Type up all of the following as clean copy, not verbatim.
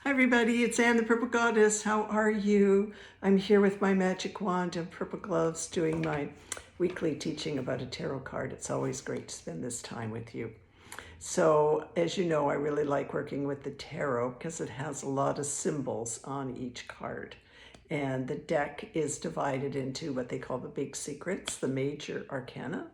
Hi everybody, it's Anne the Purple Goddess. How are you? I'm here with my magic wand and purple gloves doing my weekly teaching about a tarot card. It's always great to spend this time with you. So as you know, I really like working with the tarot because it has a lot of symbols on each card. And the deck is divided into what they call the big secrets, the major arcana,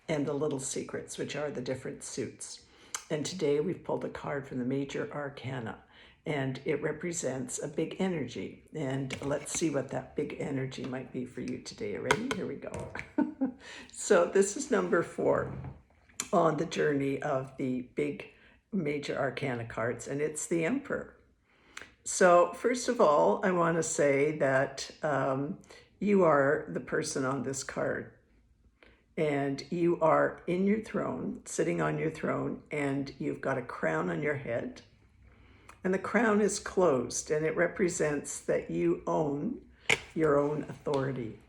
and the little secrets, which are the different suits. And today we've pulled a card from the major arcana, and it represents a big energy. And let's see what that big energy might be for you today. Ready? Here we go. So this is number 4 on the journey of the big major arcana cards, and it's the Emperor. So first of all, I want to say that you are the person on this card, and you are in your throne, sitting on your throne, and you've got a crown on your head, and the crown is closed, and it represents that you own your own authority.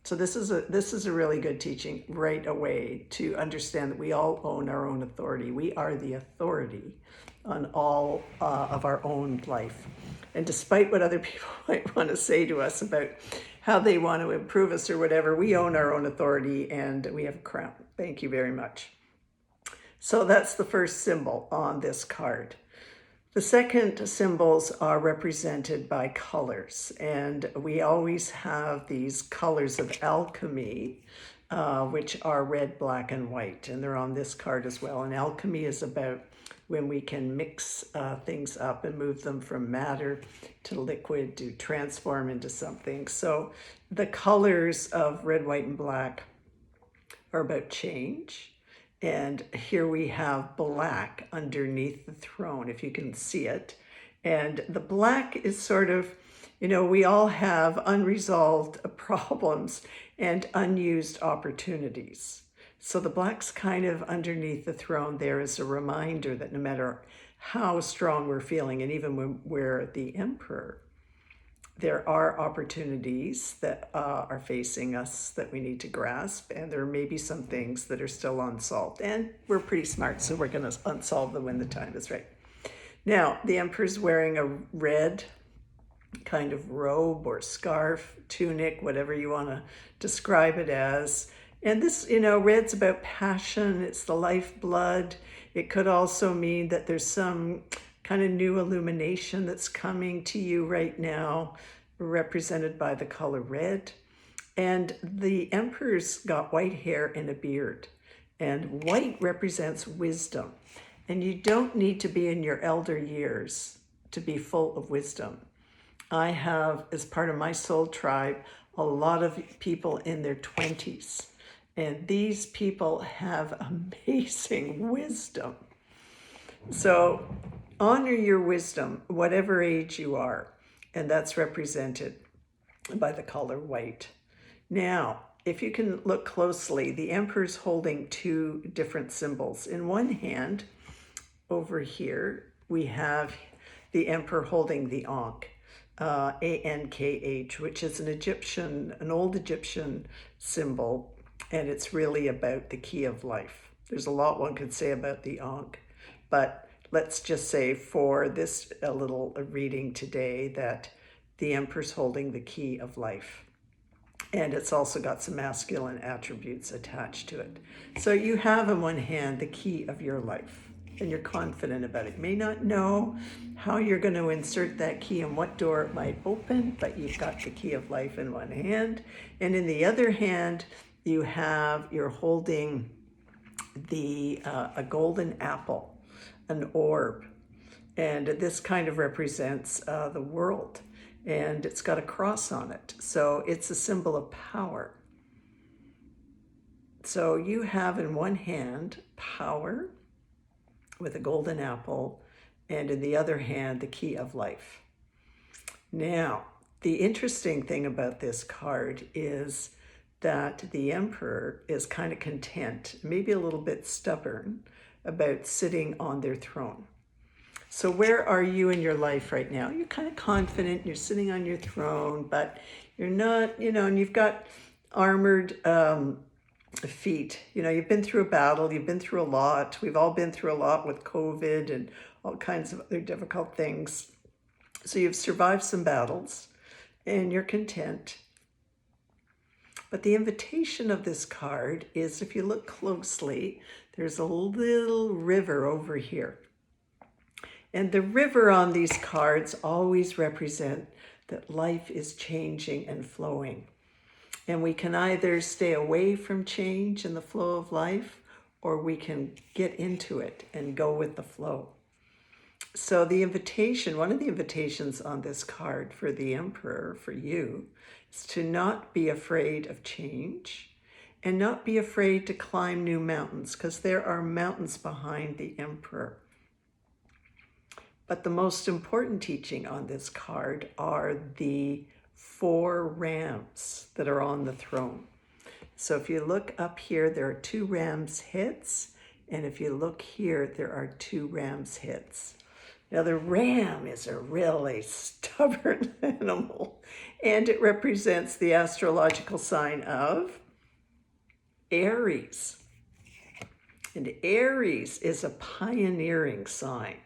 So this is a really good teaching right away to understand that we all own our own authority. We are the authority on all of our own life. And despite what other people might want to say to us about how they want to improve us or whatever, we own our own authority and we have a crown. Thank you very much. So that's the first symbol on this card. The second symbols are represented by colors, and we always have these colors of alchemy, which are red, black, and white, and they're on this card as well. And alchemy is about when we can mix things up and move them from matter to liquid to transform into something. So the colors of red, white, and black are about change. And here we have black underneath the throne, if you can see it. And the black is sort of, we all have unresolved problems and unused opportunities. So the black's kind of underneath the throne there as a reminder that no matter how strong we're feeling, and even when we're the Emperor, there are opportunities that are facing us that we need to grasp, and there may be some things that are still unsolved. And we're pretty smart, so we're going to unsolve them when the time is right. Now, the Emperor's wearing a red kind of robe or scarf, tunic, whatever you want to describe it as. And this, red's about passion. It's the lifeblood. It could also mean that there's some kind of new illumination that's coming to you right now, represented by the color red. And the Emperor's got white hair and a beard, and white represents wisdom. And you don't need to be in your elder years to be full of wisdom. I have, as part of my soul tribe, a lot of people in their 20s, and these people have amazing wisdom. So honor your wisdom, whatever age you are, and that's represented by the color white. Now, if you can look closely, the Emperor's holding 2 different symbols. In one hand, over here, we have the Emperor holding the Ankh, Ankh, which is an old Egyptian symbol, and it's really about the key of life. There's a lot one could say about the Ankh, but let's just say for this little reading today that the Emperor's holding the key of life. And it's also got some masculine attributes attached to it. So you have in one hand the key of your life, and you're confident about it. You may not know how you're going to insert that key and what door it might open, but you've got the key of life in one hand. And in the other hand, you're holding a golden apple, an orb. And this kind of represents the world. And it's got a cross on it. So it's a symbol of power. So you have in one hand power with a golden apple, and in the other hand, the key of life. Now, the interesting thing about this card is that the Emperor is kind of content, maybe a little bit stubborn, about sitting on their throne. So where are you in your life right now? You're kind of confident, you're sitting on your throne, but you're not, and you've got armored feet. You've been through a battle, you've been through a lot. We've all been through a lot with COVID and all kinds of other difficult things. So you've survived some battles and you're content. But the invitation of this card is, if you look closely, there's a little river over here. And the river on these cards always represent that life is changing and flowing. And we can either stay away from change and the flow of life, or we can get into it and go with the flow. So the invitation, one of the invitations on this card for the Emperor, for you, is to not be afraid of change and not be afraid to climb new mountains, because there are mountains behind the Emperor. But the most important teaching on this card are the 4 rams that are on the throne. So if you look up here, there are 2 rams' heads. And if you look here, there are 2 rams' heads. Now the ram is a really stubborn animal, and it represents the astrological sign of Aries. And Aries is a pioneering sign.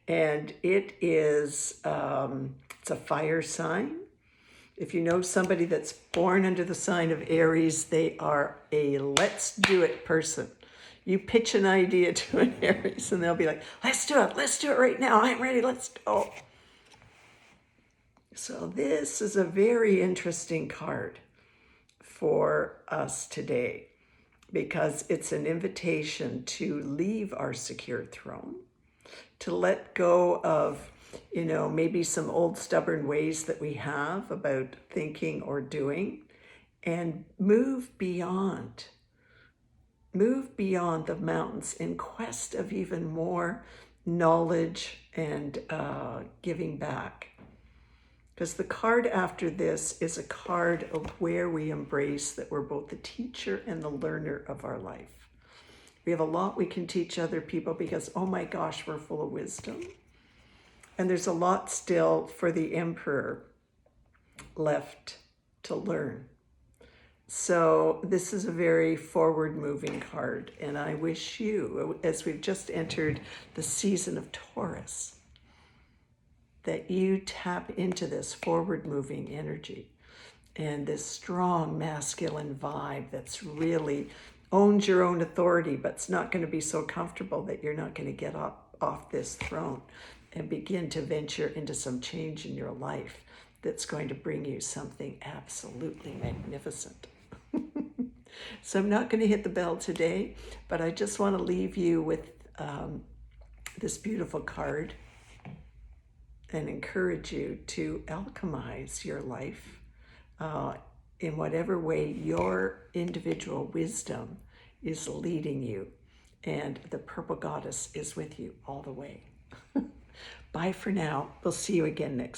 And it is, it's a fire sign. If you know somebody that's born under the sign of Aries, they are a let's do it person. You pitch an idea to an Aries and they'll be like, let's do it right now. I'm ready, let's go. So this is a very interesting card for us today, because it's an invitation to leave our secure throne, to let go of, maybe some old stubborn ways that we have about thinking or doing, and move beyond the mountains in quest of even more knowledge and giving back. Because the card after this is a card of where we embrace that we're both the teacher and the learner of our life. We have a lot we can teach other people because, oh my gosh, we're full of wisdom. And there's a lot still for the Emperor left to learn. So this is a very forward-moving card. And I wish you, as we've just entered the season of Taurus, that you tap into this forward-moving energy and this strong masculine vibe that's really owns your own authority, but it's not going to be so comfortable that you're not going to get off this throne and begin to venture into some change in your life that's going to bring you something absolutely magnificent. So I'm not going to hit the bell today, but I just want to leave you with this beautiful card and encourage you to alchemize your life in whatever way your individual wisdom is leading you. And the Purple Goddess is with you all the way. Bye for now. We'll see you again next